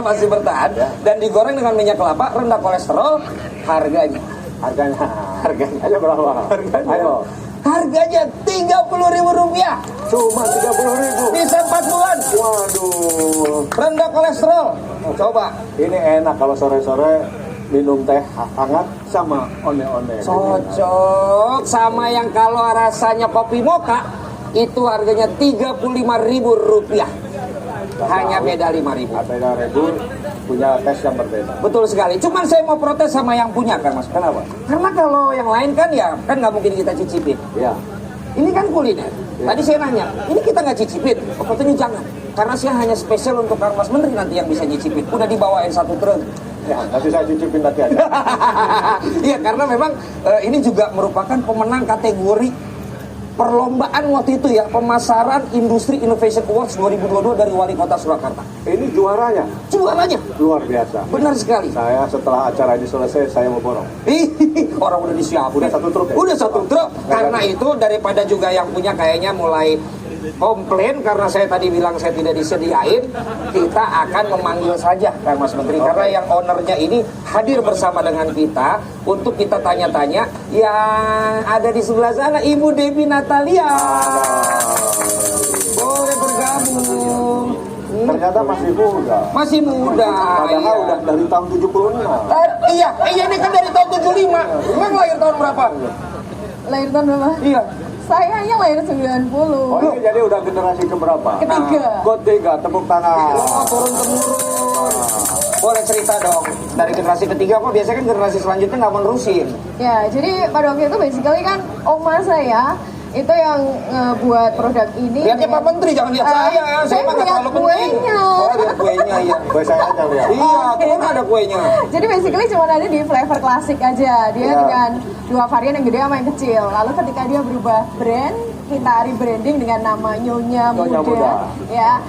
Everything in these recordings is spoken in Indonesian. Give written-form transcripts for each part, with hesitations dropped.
masih bertahan dan digoreng dengan minyak kelapa, rendah kolesterol. Harganya Ayo berapa? Ayo. Harganya Rp30.000. Cuma 30.000. Bisa 4 bulan. Waduh. Rendah kolesterol. Coba. Ini enak kalau sore-sore minum teh hangat sama one-one. Cocok sama yang kalau rasanya kopi mocha itu harganya Rp35.000. Hanya beda Rp5.000. Beda ribu punya tes yang berbeda. Betul sekali. Cuman saya mau protes sama yang punya kan Mas. Kenapa? Karena kalau yang lain kan ya kan nggak mungkin kita cicipin. Ya. Ini kan kuliner. Tadi saya nanya, ini kita nggak cicipin? Katanya jangan. Karena saya hanya spesial untuk Kang Mas Menteri nanti yang bisa nyicipin. Udah dibawain 1 truk. Ya, nanti saya cicipin nanti aja. Iya, karena memang ini juga merupakan pemenang kategori perlombaan waktu itu ya, pemasaran Industri Innovation Awards 2022 dari Wali Kota Surakarta. Ini juaranya. Juaranya. Luar biasa. Benar sekali. Saya setelah acara ini selesai, saya mau borong. Orang udah disiapin. Udah 1 truk ya? Udah 1 truk. Karena itu daripada juga yang punya kayaknya mulai komplain karena saya tadi bilang saya tidak disediain, kita akan memanggil saja Kang Mas Menteri. Karena yang ownernya ini hadir bersama dengan kita untuk kita tanya-tanya. Yang ada di sebelah sana Ibu Devi Natalia. Boleh bergabung. Ternyata masih muda. Masih muda. Padahal udah dari tahun 76. Iya, ini kan dari tahun 75. Memang lahir tahun berapa? Lahir tahun berapa? Iya. Saya hanya lahir 90. Oh, ini jadi udah generasi keberapa? Ketiga. Ketiga, tepuk tangan. Oh, turun-temurun. Boleh cerita dong, dari generasi ketiga kok biasanya kan generasi selanjutnya nggak menerusin. Ya, jadi pada waktu itu basically kan oma saya itu yang buat produk ini. Lihatnya Pak Menteri, jangan lihat saya mah nggak terlalu penting. Kuenya. Oh, lihat kuenya, iya. Kue saya aja lihat. Iya, turun ada kuenya. Jadi basically cuma ada di flavor klasik aja. Dia dengan 2 varian yang gede sama yang kecil. Lalu ketika dia berubah brand, kita rebranding dengan nama Nyonya Muda. Ya,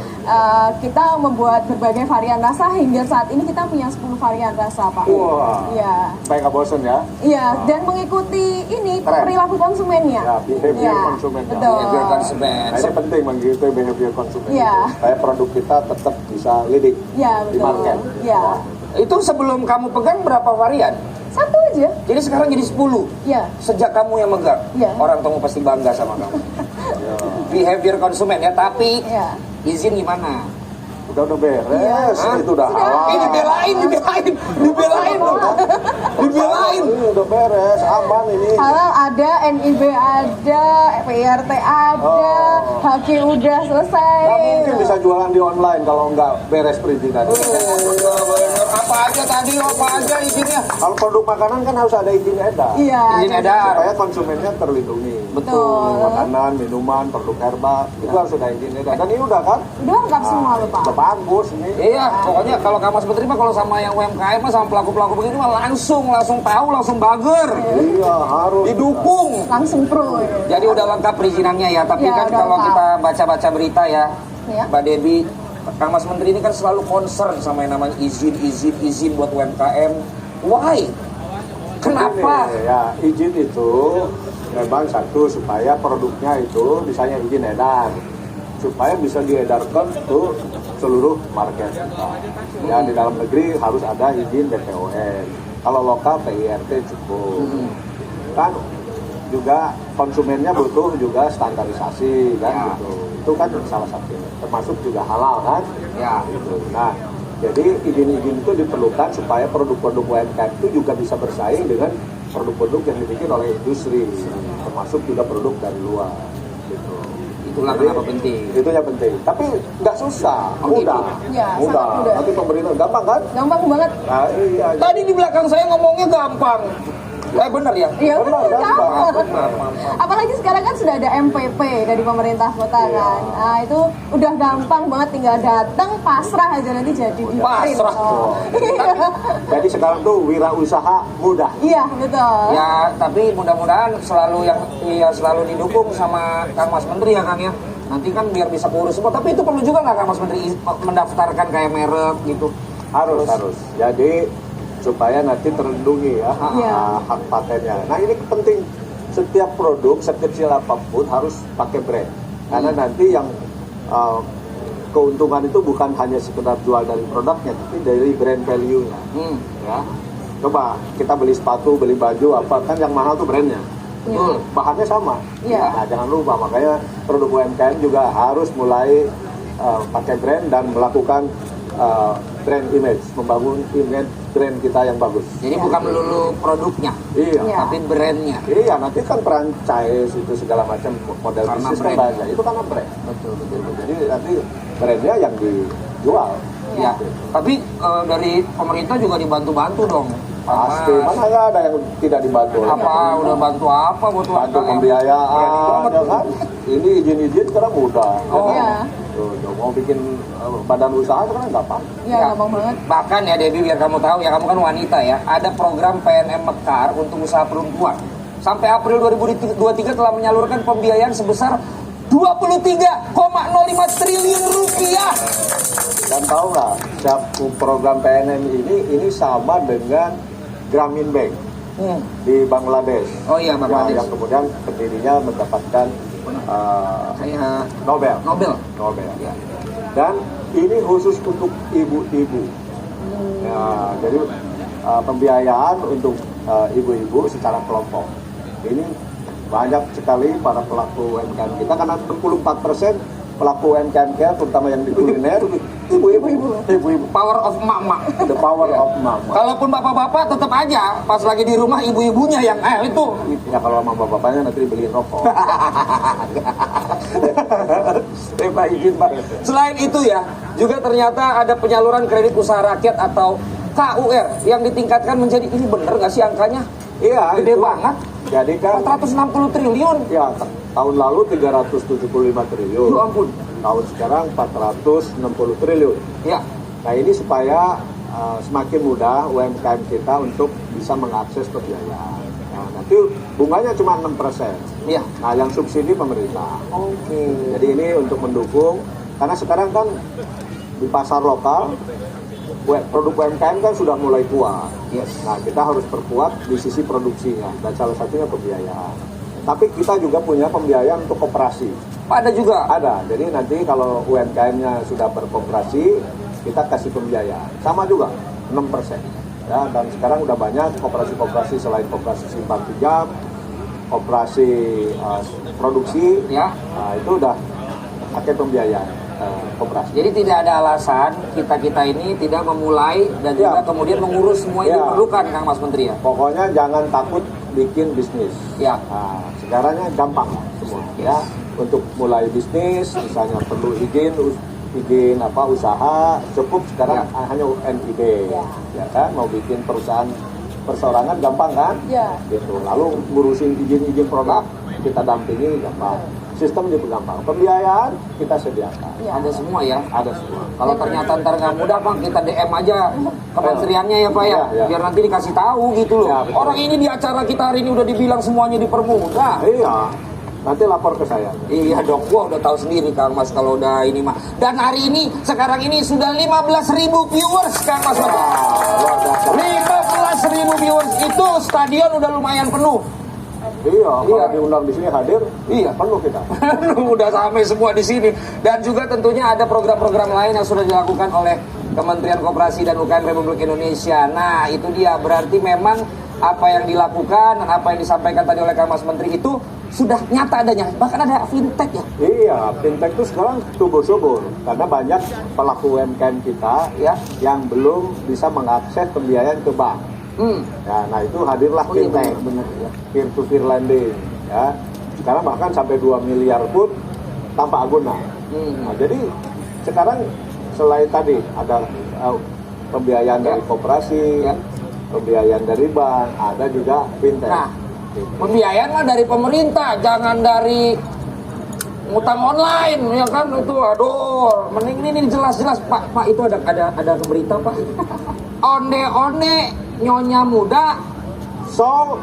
kita membuat berbagai varian rasa hingga saat ini kita punya 10 varian rasa, Pak. Wah. Iya. Supaya nggak bosen ya. Iya, dan mengikuti ini Tren. perilaku konsumennya. Ya, behavior konsumennya. Betul. Behavior konsumen. Nah, ini penting mengikuti behavior konsumen. Iya. Supaya produk kita tetap bisa leading Iya, di betul. market. Iya. Itu sebelum kamu pegang berapa varian? 1 aja. Jadi sekarang jadi 10. Iya. Sejak kamu yang megang, Iya. orang tua pasti bangga sama kamu. Ya. Behavior konsumen ya, tapi Iya. izin gimana? Udah beres, Iya. itu udah halal. Ini dibelain loh. Dibelain. Ini udah beres, aman ini. Halal ada, NIB ada, PRT ada, HQ udah selesai. Nggak mungkin bisa jualan di online kalau nggak beres perizinan. Apa aja tadi, apa aja izinnya? Kalau produk makanan kan harus ada izin edar. Iya. Izin edar. Supaya konsumennya terlindungi. Betul. Makanan, minuman, produk herbal itu harus ada izin edar. Dan ini udah kan? Udah lengkap semua loh, Pak. Udah bagus ini. Iya, pokoknya kalau Kang Mas Menteri mah kalau sama yang UMKM mah sama pelaku-pelaku begini mah langsung tahu, langsung bager. Iya harus. Didukung. Langsung pro. Jadi udah lengkap perizinannya ya, tapi Ya, kan udah kalau lengkap. kita baca-baca berita ya, Ya. Mbak Devi, Kang Mas Menteri ini kan selalu concern sama yang namanya izin buat UMKM. Why? Kenapa? Ini, ya izin itu memang satu supaya produknya itu misalnya izin edar, supaya bisa diedarkan ke seluruh market kita. Ya di dalam negeri harus ada izin BPOM. Kalau lokal PIRT cukup. Kan juga konsumennya butuh juga standarisasi kan gitu. Itu kan salah satu. Termasuk juga halal kan? Ya. Gitu. Nah, jadi izin-izin itu diperlukan supaya produk-produk UMKM itu juga bisa bersaing dengan produk-produk yang dibikin oleh industri, termasuk juga produk dari luar. Gitu. Itulah Jadi, kenapa penting. Itu yang penting. Tapi nggak susah, mudah. Ya, Mudah. sangat mudah. Nanti pemerintah gampang kan? Gampang banget. Nah, iya. Tadi di belakang saya ngomongnya gampang. Bener ya? Iya, Benar, benar, gampang. gampang. Apalagi sekarang kan sudah ada MPP dari pemerintah kota kan. Nah, itu udah gampang banget, tinggal datang pasrah aja nanti jadi di print. Pasrah. Oh. Jadi sekarang tuh wirausaha mudah. Iya, betul. Ya, tapi mudah-mudahan selalu didukung sama Kang Mas Menteri ya Kang ya. Nanti kan biar bisa kurus semua. Tapi itu perlu juga nggak Kang Mas Menteri mendaftarkan kayak merek gitu? Harus. Jadi supaya nanti terlindungi ya Iya. hak patennya. Nah ini penting, setiap produk sekecil apapun harus pakai brand, karena nanti yang keuntungan itu bukan hanya sekedar jual dari produknya, tapi dari brand value-nya. Ya. Coba kita beli sepatu, beli baju, apa kan yang mahal tuh brandnya. Bahannya sama. Nah, jangan lupa, makanya produk UMKM juga harus mulai pakai brand dan melakukan brand image, membangun image brand kita yang bagus. Jadi bukan melulu produknya, tapi brandnya. Iya, nanti kan franchise itu segala macam model Karena bisnis kan brand. banyak. Itu karena brand. Betul. Jadi nanti brandnya yang dijual. Ya, tapi dari pemerintah juga dibantu-bantu dong. Pasti, mana nggak ada yang tidak dibantu. Apa udah bantu apa buat Bantu UMKM? pembiayaan, ya kan? Ini izin sekarang mudah. Oh. Ya kan? Tuh, mau bikin badan usaha sekarang gampang. Iya, gampang banget. Bahkan ya Debbie, biar kamu tahu ya, kamu kan wanita ya, ada program PNM Mekar untuk usaha perempuan. Sampai April 2023 telah menyalurkan pembiayaan sebesar 23,05 triliun rupiah. Dan tahu nggak, program PNM ini sama dengan Grameen Bank di Bangladesh. Oh iya, Bangladesh. Yang kemudian pendirinya mendapatkan Kayak Nobel. Ya. Dan ini khusus untuk ibu-ibu. Ya, jadi pembiayaan untuk ibu-ibu secara kelompok. Ini banyak sekali para pelaku UMKM kita, karena 64% pelaku UMKM kita, terutama yang di kuliner, ibu-ibu. Power of mama. The power of mama. Kalaupun bapak-bapak tetap aja pas lagi di rumah ibu-ibunya yang itu. Ya kalau sama bapak-bapaknya nanti dibeliin rokok. Pak izin Pak. Selain itu ya, juga ternyata ada penyaluran kredit usaha rakyat atau KUR yang ditingkatkan menjadi, ini bener nggak sih angkanya? Iya, Gede itu. banget. Jadi kan 460 triliun. ya tahun lalu 375 triliun. Ya ampun. Tahun sekarang 460 triliun. Ya. Nah ini supaya semakin mudah UMKM kita untuk bisa mengakses pembiayaan. Nah, nanti bunganya cuma 6%. Iya. Nah yang subsidi pemerintah. Oke. Jadi ini untuk mendukung, karena sekarang kan di pasar lokal produk UMKM kan sudah mulai kuat. Yes. Nah kita harus perkuat di sisi produksinya, dan salah satunya pembiayaan. Tapi kita juga punya pembiayaan untuk koperasi. Ada juga. Ada. Jadi nanti kalau UMKM-nya sudah berkooperasi, kita kasih pembiayaan. Sama juga 6%. Ya, dan sekarang udah banyak koperasi-koperasi selain koperasi simpan pinjam, koperasi produksi, Ya. nah, itu udah pakai pembiayaan koperasi. Jadi tidak ada alasan kita ini tidak memulai dan Ya. juga kemudian mengurus semua yang Ya. diperlukan, Kang Mas Menteri ya. Pokoknya jangan takut bikin bisnis. Ya. Nah, sekarangnya gampang lah semua. Ya, untuk mulai bisnis, misalnya perlu izin usaha, cukup sekarang hanya NIB. Ya kan, mau bikin perusahaan perseorangan gampang kan? Ya. Gitu. Lalu ngurusin izin produk, kita dampingi gampang. Sistem juga gampang. Pembiayaan kita sediakan. Ada semua ya. Ada semua. Kalau ternyata ntar nggak mudah Pak, kita DM aja kementeriannya ya Pak ya. Ya. Biar nanti dikasih tahu gitu loh. Ya, betul. Orang ini di acara kita hari ini udah dibilang semuanya dipermudah. Iya. Nanti lapor ke saya. Iya dok, gua udah tahu sendiri Kang Mas kalau udah ini mah. Dan hari ini, sekarang ini sudah 15.000 viewers Kang Mas. 15.000 viewers, itu stadion udah lumayan penuh. Iya, kalau diundang di sini hadir, Iya. penuh kita. Udah sampai semua di sini. Dan juga tentunya ada program-program lain yang sudah dilakukan oleh Kementerian Koperasi dan UKM Republik Indonesia. Nah, itu dia, berarti memang apa yang dilakukan dan apa yang disampaikan tadi oleh Kang Mas Menteri itu sudah nyata adanya. Bahkan ada fintech ya. Iya, fintech itu sekarang subur-subur karena banyak pelaku UMKM kita ya yang belum bisa mengakses pembiayaan ke bank. Ya, nah itu hadirlah fintech, benar ya. peer-to-peer lending. Ya, sekarang bahkan sampai 2 miliar pun tanpa guna. Nah, jadi sekarang selain tadi ada pembiayaan dari koperasi, pembiayaan dari bank, ada juga fintech. Nah, pembiayaan mah dari pemerintah, jangan dari ngutang online, ya kan itu. Aduh, mending ini jelas-jelas Pak itu ada berita Pak. Onde-onde nyonya muda Sold.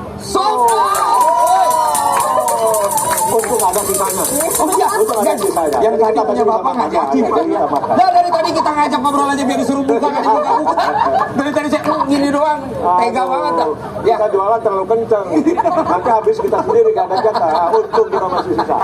Untung ada di sana. Oh iya, Untung ada di sana. yang tadi Kita punya pasti bapak bisa ngajakin. makan. Kita makan. Nah dari tadi kita ngajak ngobrol aja biar disuruh buka, nggak dibuka-buka. Dari tadi saya gini doang. Tega Aduh, banget dah. Ya. Kita jualan terlalu kenceng. Nanti habis kita sendiri gak ada jatah. Untung kita masih sisa.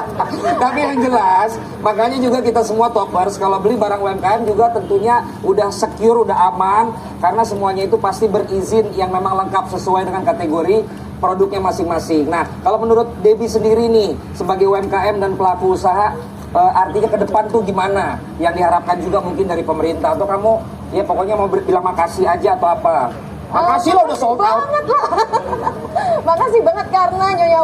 Tapi yang jelas, makanya juga kita semua toppers kalau beli barang UMKM juga tentunya udah secure, udah aman, karena semuanya itu pasti berizin yang memang lengkap sesuai dengan kategori produknya masing-masing. Nah, kalau menurut Debbie sendiri nih, sebagai UMKM dan pelaku usaha, artinya ke depan tuh gimana? Yang diharapkan juga mungkin dari pemerintah, atau kamu ya pokoknya mau bilang makasih aja atau apa? Makasih lo udah sold out. Banget lah. Makasih banget karena Nyonya